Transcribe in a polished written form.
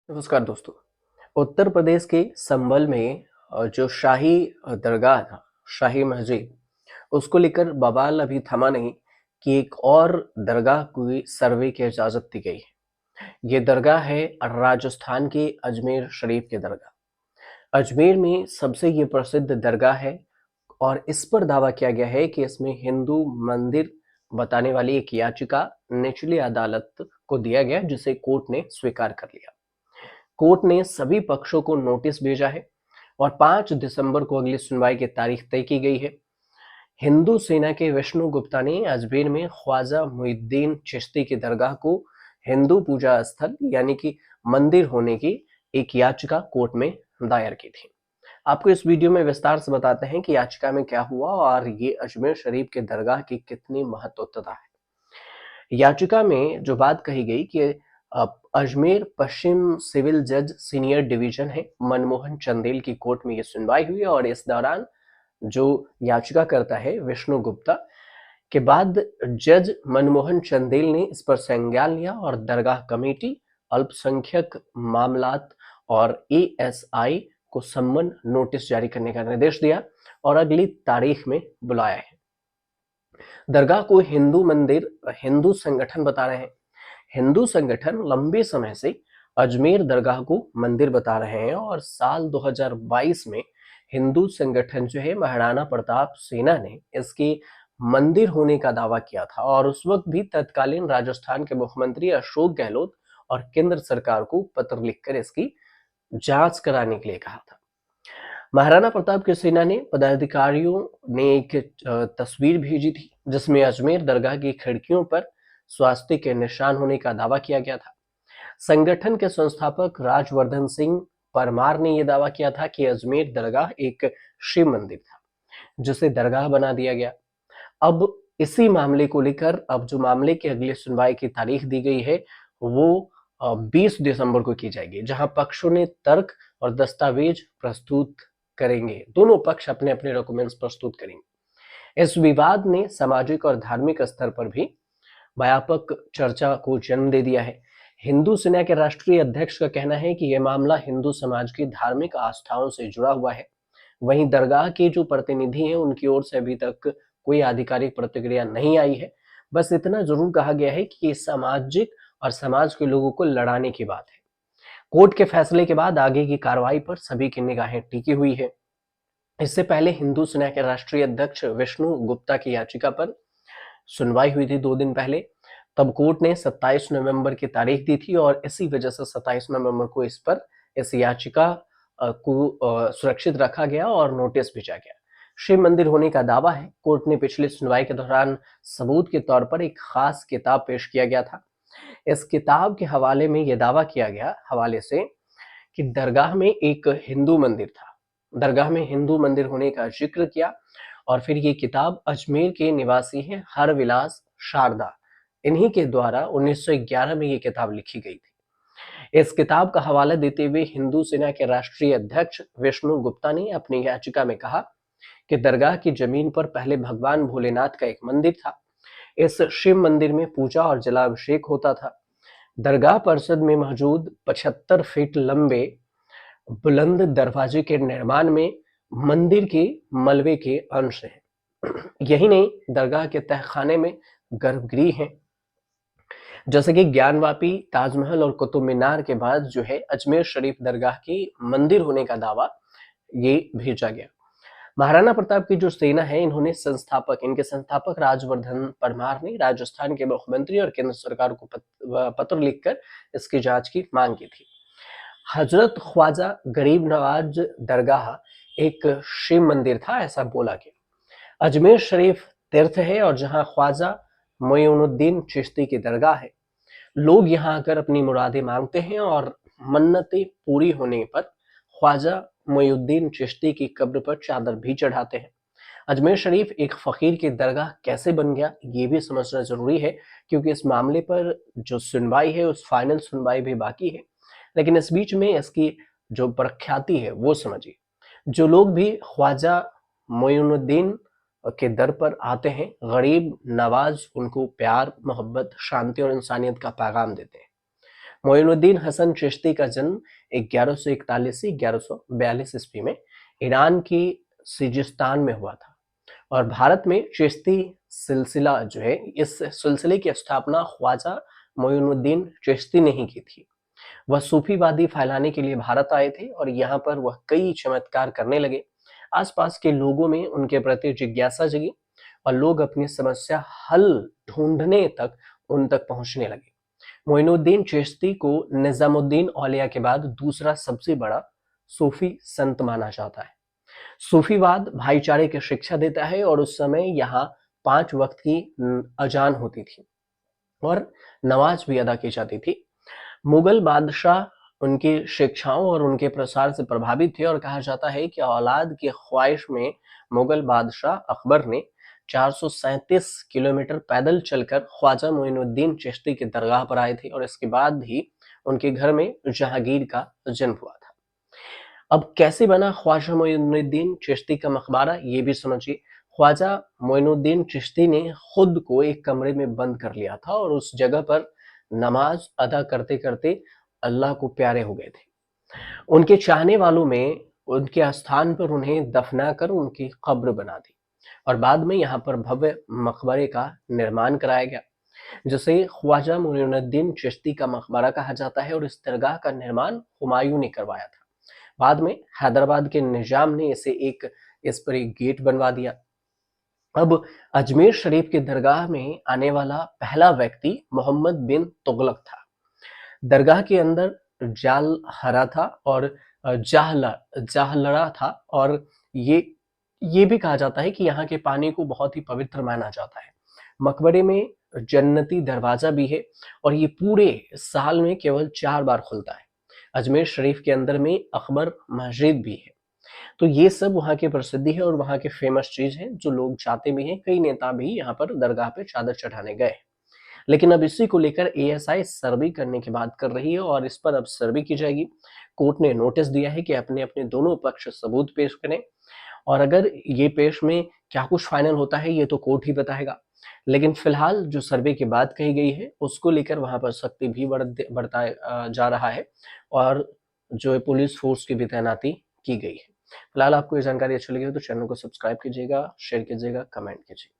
नमस्कार दोस्तों। उत्तर प्रदेश के संभल में जो शाही दरगाह था, शाही मस्जिद, उसको लेकर बवाल अभी थमा नहीं कि एक और दरगाह की सर्वे की इजाजत दी गई है। ये दरगाह है राजस्थान के अजमेर शरीफ की दरगाह। अजमेर में सबसे ये प्रसिद्ध दरगाह है और इस पर दावा किया गया है कि इसमें हिंदू मंदिर बताने वाली एक याचिका निचली अदालत को दिया गया, जिसे कोर्ट ने स्वीकार कर लिया। कोर्ट ने सभी पक्षों को नोटिस भेजा है और 5 दिसंबर को अगली सुनवाई की तारीख तय की गई है। हिंदू सेना के विष्णु गुप्ता ने अजमेर में ख्वाजा मुहिद्दीन चिश्ती की दरगाह को हिंदू पूजा स्थल यानी कि मंदिर होने की एक याचिका कोर्ट में दायर की थी। आपको इस वीडियो में विस्तार से बताते हैं कि याचिका में क्या हुआ और ये अजमेर शरीफ के दरगाह की कितनी महत्वता है। याचिका में जो बात कही गई कि अजमेर पश्चिम सिविल जज सीनियर डिवीजन है मनमोहन चंदेल की कोर्ट में ये सुनवाई हुई और इस दौरान जो याचिका करता है विष्णु गुप्ता के बाद जज मनमोहन चंदेल ने इस पर संज्ञान लिया और दरगाह कमेटी, अल्पसंख्यक मामलात और एएसआई को सम्मन नोटिस जारी करने का निर्देश दिया और अगली तारीख में बुलाया है। दरगाह को हिंदू संगठन बता रहे हैं। हिंदू संगठन लंबे समय से अजमेर दरगाह को मंदिर बता रहे हैं और साल 2022 में हिंदू संगठन जो है महाराणा प्रताप सेना ने इसके मंदिर होने का दावा किया था और उस वक्त भी तत्कालीन राजस्थान के मुख्यमंत्री अशोक गहलोत और केंद्र सरकार को पत्र लिखकर इसकी जांच कराने के लिए कहा था। महाराणा प्रताप की सेना ने पदाधिकारियों ने एक तस्वीर भेजी थी जिसमें अजमेर दरगाह की खिड़कियों पर स्वास्तिक के निशान होने का दावा किया गया था। संगठन के संस्थापक राजवर्धन सिंह परमार ने यह दावा किया था कि अजमेर दरगाह एक शिव मंदिर था जिसे दरगाह बना दिया गया। अब इसी मामले को लेकर अब जो मामले की अगली सुनवाई की तारीख दी गई है वो 20 दिसंबर को की जाएगी, जहां पक्षों ने तर्क और दस्तावेज प्रस्तुत करेंगे। दोनों पक्ष अपने अपने डॉक्यूमेंट्स प्रस्तुत करेंगे। इस विवाद ने सामाजिक और धार्मिक स्तर पर भी व्यापक चर्चा को जन्म दे दिया है। हिंदू सेना के राष्ट्रीय अध्यक्ष का कहना है कि यह मामला हिंदू समाज की धार्मिक आस्थाओं से जुड़ा हुआ है। वहीं दरगाह के जो प्रतिनिधि हैं उनकी ओर से अभी तक कोई आधिकारिक प्रतिक्रिया नहीं आई है। बस इतना जरूर कहा गया है कि ये सामाजिक और समाज के लोगों को लड़ाने की बात है। कोर्ट के फैसले के बाद आगे की कार्रवाई पर सभी की निगाहें टिकी हुई है। इससे पहले हिंदू सेना के राष्ट्रीय अध्यक्ष विष्णु गुप्ता की याचिका पर सुनवाई हुई थी 2 दिन पहले। तब कोर्ट ने 27 नवंबर की तारीख दी थी और इसी वजह से 27 नवंबर को इस याचिका को सुरक्षित रखा गया और नोटिस भेजा गया। शिव मंदिर होने का दावा है। कोर्ट ने पिछली सुनवाई के दौरान सबूत के तौर पर एक खास किताब पेश किया गया था। इस किताब के हवाले में यह दावा किया गया हवाले से कि दरगाह में एक हिंदू मंदिर था। दरगाह में हिंदू मंदिर होने का जिक्र किया और फिर ये किताब अजमेर के निवासी हैं हरविलास शारदा, इन्हीं के द्वारा 1911 में ये किताब लिखी गई थी। इस किताब का हवाला देते हुए हिंदू सेना के राष्ट्रीय अध्यक्ष विष्णु गुप्ता ने अपनी याचिका में कहा कि दरगाह की जमीन पर पहले भगवान भोलेनाथ का एक मंदिर था। इस शिव मंदिर में पूजा और जलाभिषेक होता था। दरगाह परिसर में मौजूद 75 फीट लंबे बुलंद दरवाजे के निर्माण में मंदिर के मलबे के अंश हैं। यही नहीं, दरगाह के तहखाने में गर्भगृह हैं। जैसे कि ज्ञानवापी, ताजमहल और कुतुब मीनार के बाद जो है अजमेर शरीफ दरगाह की मंदिर होने का दावा ये भेजा गया। महाराणा प्रताप की जो सेना है इनके संस्थापक राजवर्धन परमार ने राजस्थान के मुख्यमंत्री और केंद्र सरकार को पत्र लिखकर इसकी जांच की मांग की थी। हजरत ख्वाजा गरीब नवाज दरगाह एक शिव मंदिर था, ऐसा बोला गया। अजमेर शरीफ तीर्थ है और जहां ख्वाजा मोइनुद्दीन चिश्ती की दरगाह है। लोग यहां आकर अपनी मुरादें मांगते हैं और मन्नतें पूरी होने पर ख्वाजा मोइनुद्दीन चिश्ती की कब्र पर चादर भी चढ़ाते हैं। अजमेर शरीफ एक फकीर की दरगाह कैसे बन गया ये भी समझना जरूरी है, क्योंकि इस मामले पर जो सुनवाई है उस फाइनल सुनवाई भी बाकी है। लेकिन इस बीच में इसकी जो प्रख्याति है वो समझिए। जो लोग भी ख्वाजा मोइनुद्दीन के दर पर आते हैं, गरीब नवाज उनको प्यार, मोहब्बत, शांति और इंसानियत का पैगाम देते हैं। मोइनुद्दीन हसन चिश्ती का जन्म 1141 से 1142 ईस्वी में ईरान की सिजिस्तान में हुआ था और भारत में चिश्ती सिलसिला जो है, इस सिलसिले की स्थापना ख्वाजा मोइनुद्दीन चिश्ती ने ही की थी। वह सूफीवादी फैलाने के लिए भारत आए थे और यहाँ पर वह कई चमत्कार करने लगे। आसपास के लोगों में उनके प्रति जिज्ञासा जगी और लोग अपनी समस्या हल ढूंढने तक उन तक पहुंचने लगे। मोइनुद्दीन चिश्ती को निजामुद्दीन औलिया के बाद दूसरा सबसे बड़ा सूफी संत माना जाता है। सूफीवाद भाईचारे की शिक्षा देता है और उस समय यहाँ 5 वक्त की अजान होती थी और नमाज भी अदा की जाती थी। मुगल बादशाह उनकी शिक्षाओं और उनके प्रसार से प्रभावित थे और कहा जाता है कि औलाद की ख्वाहिश में मुगल बादशाह अकबर ने 437 किलोमीटर पैदल चलकर ख्वाजा मोइनुद्दीन चिश्ती की दरगाह पर आए थे और इसके बाद ही उनके घर में जहांगीर का जन्म हुआ था। अब कैसे बना ख्वाजा मोइनुद्दीन चिश्ती का मकबरा, ये भी समझिए। ख्वाजा मोइनुद्दीन चिश्ती ने खुद को एक कमरे में बंद कर लिया था और उस जगह पर नमाज अदा करते करते अल्लाह को प्यारे हो गए थे। उनके चाहने वालों में उनके स्थान पर उन्हें दफना कर उनकी कब्र बना दी और बाद में यहाँ पर भव्य मकबरे का निर्माण कराया गया, जिसे ख्वाजा मोइनुद्दीन चिश्ती का मकबरा कहा जाता है और इस दरगाह का निर्माण हुमायूं ने करवाया था। बाद में हैदराबाद के निजाम ने इस पर एक गेट बनवा दिया। अब अजमेर शरीफ की दरगाह में आने वाला पहला व्यक्ति मोहम्मद बिन तुगलक था। दरगाह के अंदर जाल हरा था और जाहलरा था और ये भी कहा जाता है कि यहाँ के पानी को बहुत ही पवित्र माना जाता है। मकबरे में जन्नती दरवाजा भी है और ये पूरे साल में केवल 4 बार खुलता है। अजमेर शरीफ के अंदर में अकबर मस्जिद भी है। तो ये सब वहाँ की प्रसिद्धि है और वहाँ की फेमस चीज है जो लोग चाहते भी हैं। कई नेता भी यहाँ पर दरगाह पे चादर चढ़ाने गए। लेकिन अब इसी को लेकर एएसआई सर्वे करने की बात कर रही है और इस पर अब सर्वे की जाएगी। कोर्ट ने नोटिस दिया है कि अपने अपने दोनों पक्ष सबूत पेश करें और अगर ये पेश में क्या कुछ फाइनल होता है ये तो कोर्ट ही बताएगा। लेकिन फिलहाल जो सर्वे की बात कही गई है उसको लेकर वहां पर सख्ती भी बढ़ता जा रहा है और जो पुलिस फोर्स की भी तैनाती की गई है। फिलहाल आपको ये जानकारी अच्छी लगी हो तो चैनल को सब्सक्राइब कीजिएगा, शेयर कीजिएगा, कमेंट कीजिएगा।